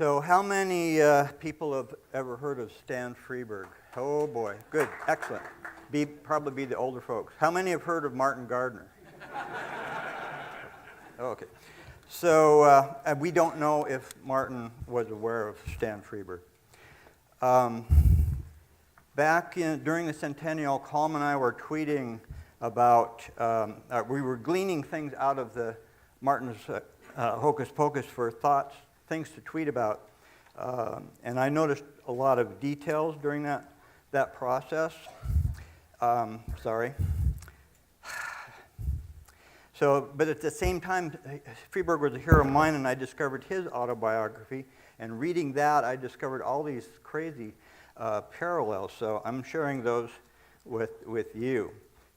So how many people have ever heard of Stan Freberg? Oh boy, good, excellent. Probably be the older folks. How many have heard of Martin Gardner? Okay. So we don't know if Martin was aware of Stan Freberg. During the centennial, Colm and I were tweeting about, we were gleaning things out of the Martin's Hocus Pocus for thoughts, things to tweet about. And I noticed a lot of details during that process. Sorry. So, but at the same time, Freberg was a hero of mine, and I discovered his autobiography. And reading that, I discovered all these crazy parallels. So I'm sharing those with you.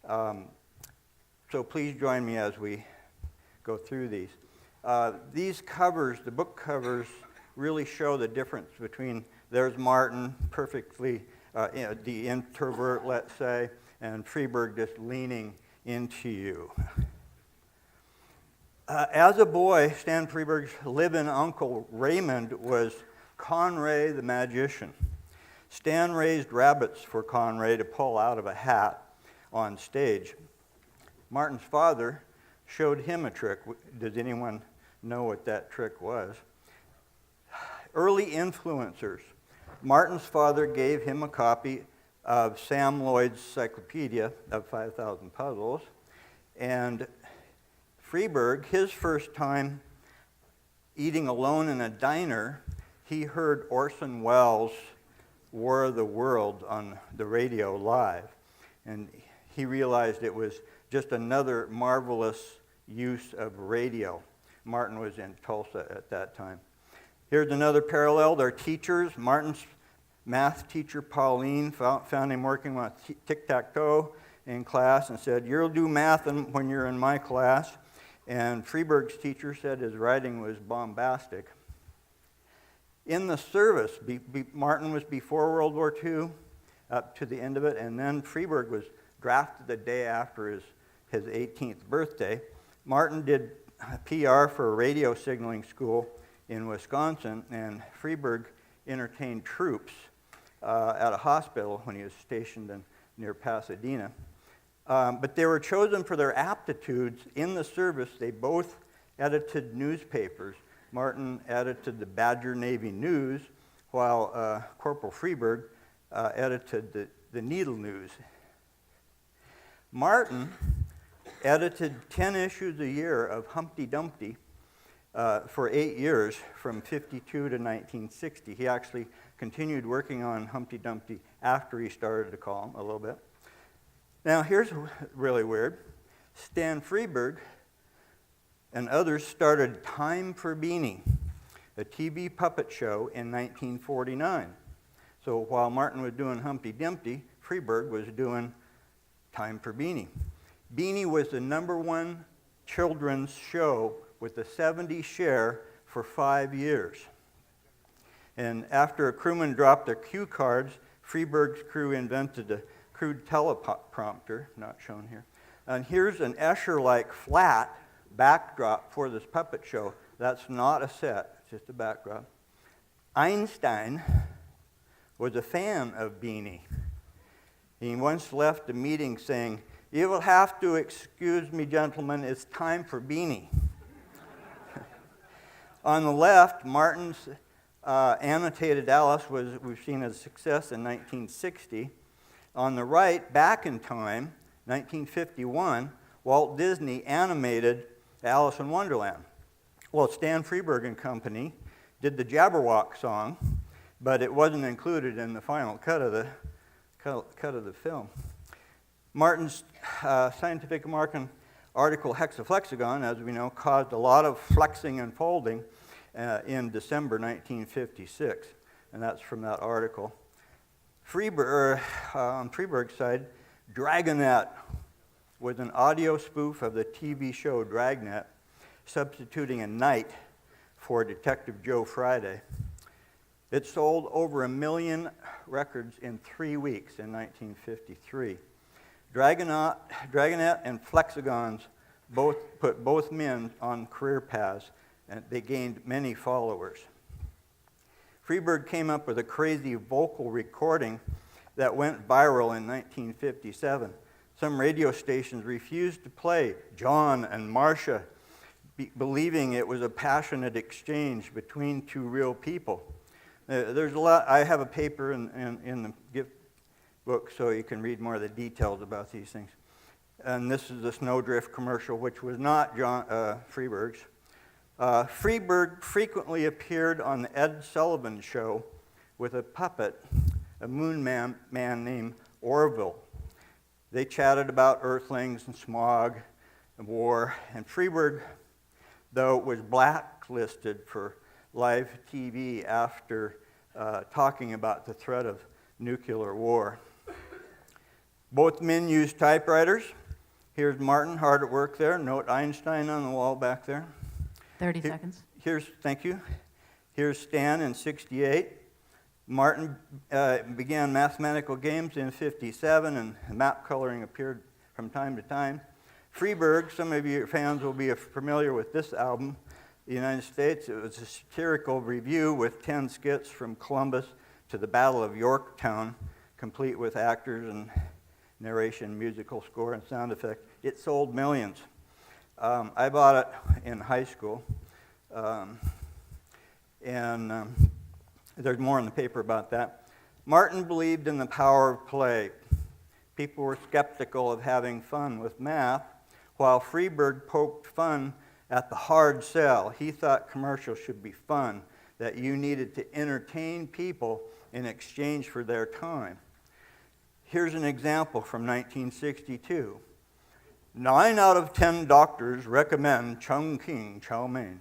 So please join me as we go through these. These covers, the book covers, really show the difference between, there's Martin, perfectly, the introvert, let's say, and Freberg just leaning into you. As a boy, Stan Freberg's live-in uncle Raymond was Conray the magician. Stan raised rabbits for Conray to pull out of a hat on stage. Martin's father showed him a trick. Does anyone know what that trick was? Early influencers. Martin's father gave him a copy of Sam Lloyd's Cyclopedia of 5,000 Puzzles, and Freberg, his first time eating alone in a diner, he heard Orson Welles' War of the Worlds on the radio live, and he realized it was just another marvelous use of radio. Martin was in Tulsa at that time. Here's another parallel. Their teachers, Martin's math teacher, Pauline, found him working on tic-tac-toe in class and said, "You'll do math when you're in my class." And Freberg's teacher said his writing was bombastic. In the service, Martin was before World War II, up to the end of it, and then Freberg was drafted the day after his 18th birthday. Martin did PR for a radio signaling school in Wisconsin, and Freberg entertained troops at a hospital when he was stationed near Pasadena. But they were chosen for their aptitudes in the service. They both edited newspapers. Martin edited the Badger Navy News, while Corporal Freberg edited the Needle News. Martin edited 10 issues a year of Humpty Dumpty for 8 years, from 52 to 1960. He actually continued working on Humpty Dumpty after he started the column a little bit. Now, here's really weird. Stan Freberg and others started Time for Beanie, a TV puppet show in 1949. So while Martin was doing Humpty Dumpty, Freberg was doing Time for Beanie. Beanie was the #1 children's show with a 70 share for 5 years. And after a crewman dropped their cue cards, Freberg's crew invented a crude teleprompter, not shown here. And here's an Escher-like flat backdrop for this puppet show. That's not a set, it's just a backdrop. Einstein was a fan of Beanie. He once left a meeting saying, "You will have to excuse me, gentlemen, it's time for Beanie." On the left, Martin's annotated Alice we've seen as a success in 1960. On the right, back in time, 1951, Walt Disney animated Alice in Wonderland. Well, Stan Freberg and Company did the Jabberwock song, but it wasn't included in the final cut of the film. Martin's Scientific American article, Hexaflexagon, as we know, caused a lot of flexing and folding in December 1956, and that's from that article. On Freberg's side, Dragonet was an audio spoof of the TV show Dragnet, substituting a knight for Detective Joe Friday. It sold over 1 million records in 3 weeks in 1953. Dragonet and Flexagons put both men on career paths, and they gained many followers. Freberg came up with a crazy vocal recording that went viral in 1957. Some radio stations refused to play John and Marcia, believing it was a passionate exchange between two real people. There's a lot. I have a paper in the gift book so you can read more of the details about these things. And this is the Snowdrift commercial, which was not Freberg's. Freberg frequently appeared on the Ed Sullivan Show with a puppet, a moon man named Orville. They chatted about earthlings and smog and war, and Freberg, though, was blacklisted for live TV after talking about the threat of nuclear war. Both men used typewriters. Here's Martin, hard at work there. Note Einstein on the wall back there. 30 seconds. Thank you. Here's Stan in 68. Martin began mathematical games in 57, and map coloring appeared from time to time. Freberg, some of your fans will be familiar with this album, The United States. It was a satirical review with 10 skits from Columbus to the Battle of Yorktown, complete with actors and narration, musical score, and sound effects. It sold millions. I bought it in high school, and there's more in the paper about that. Martin believed in the power of play. People were skeptical of having fun with math, while Freberg poked fun at the hard sell. He thought commercials should be fun, that you needed to entertain people in exchange for their time. Here's an example from 1962. 9 out of 10 doctors recommend Chongqing chow mein.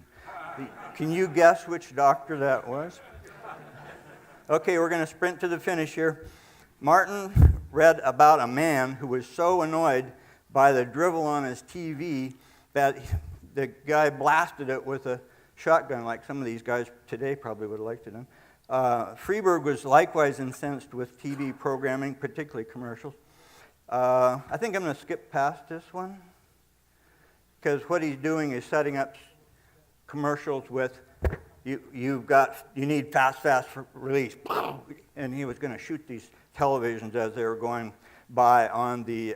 Can you guess which doctor that was? Okay, we're going to sprint to the finish here. Martin read about a man who was so annoyed by the drivel on his TV that the guy blasted it with a shotgun, like some of these guys today probably would have liked it. Freberg was likewise incensed with TV programming, particularly commercials. I think I'm going to skip past this one, because what he's doing is setting up commercials with you need fast release, and he was going to shoot these televisions as they were going by on the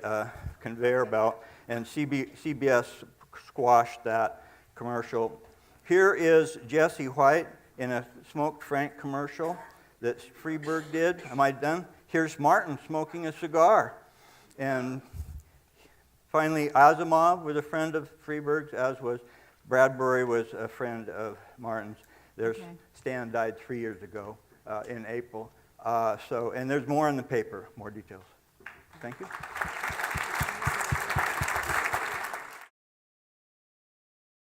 conveyor belt, and CBS squashed that commercial. Here is Jesse White in a Smoked Frank commercial that Freberg did. Am I done? Here's Martin smoking a cigar. And finally, Asimov was a friend of Freberg's, as was Bradbury was a friend of Martin's. Stan died 3 years ago in April. And there's more in the paper, more details. Thank you.